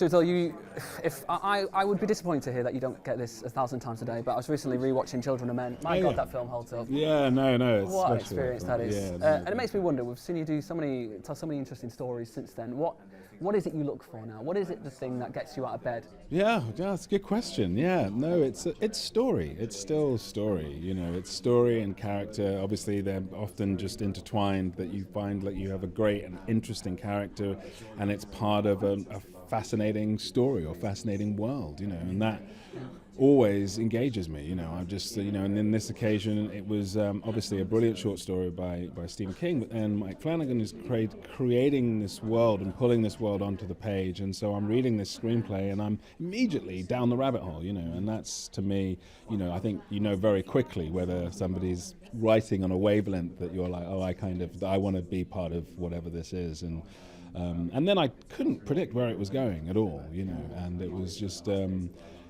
Chiwetel, I would be disappointed to hear that you don't get this 1,000 times a day, but I was recently rewatching Children of Men. My God, that film holds up. Yeah, no, it's what an special, experience that is. Yeah, and it makes me wonder, we've seen you tell so many interesting stories since then. What is it you look for now? What is it the thing that gets you out of bed? Yeah, that's a good question. Yeah, no, it's story. It's still story. It's story and character. Obviously, they're often just intertwined. That you find that you have a great and interesting character, and it's part of a fascinating story or fascinating world. And that always engages me. I'm just, and in this occasion, it was obviously a brilliant short story by Stephen King, but then Mike Flanagan is creating this world and pulling this world onto the page, and so I'm reading this screenplay and I'm immediately down the rabbit hole, and that's, to me, I think very quickly whether somebody's writing on a wavelength that you're like, I want to be part of whatever this is, and then I couldn't predict where it was going at all, and it was just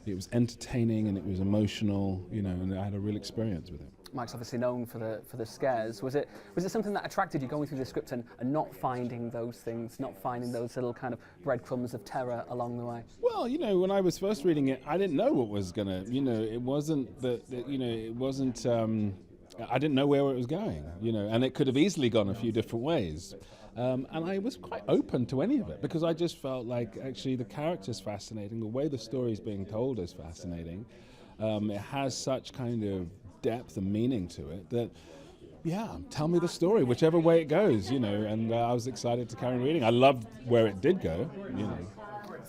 it was entertaining and it was emotional, and I had a real experience with it. Mike's obviously known for the scares. Was it something that attracted you going through the script and not finding those things, not finding those little kind of breadcrumbs of terror along the way? Well, when I was first reading it, I didn't know what was gonna, it wasn't that, it wasn't. I didn't know where it was going, and it could have easily gone a few different ways. And I was quite open to any of it because I just felt like actually the character's fascinating, the way the story's being told is fascinating. It has such kind of depth and meaning to it that, tell me the story, whichever way it goes, and I was excited to carry on reading. I loved where it did go,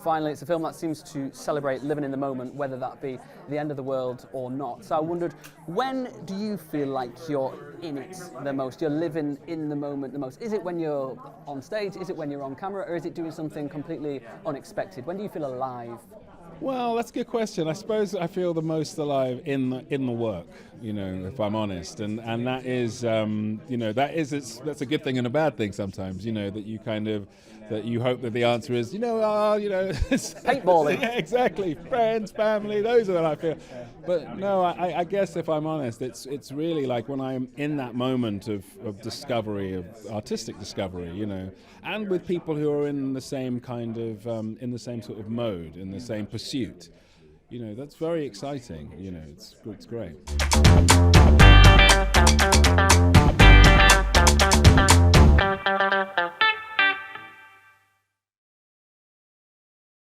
Finally, it's a film that seems to celebrate living in the moment, whether that be the end of the world or not. So I wondered, when do you feel like you're in it the most? You're living in the moment the most? Is it when you're on stage? Is it when you're on camera? Or is it doing something completely unexpected? When do you feel alive? Well, that's a good question. I suppose I feel the most alive in the work, if I'm honest, and that is, that's a good thing and a bad thing sometimes, that you kind of, that you hope that the answer is, paintballing. Yeah, exactly. Friends, family, those are what I feel. But no, I guess if I'm honest, it's really like when I'm in that moment of discovery, of artistic discovery, and with people who are in the same kind of, in the same sort of mode, in the same pursuit. That's very exciting. It's great.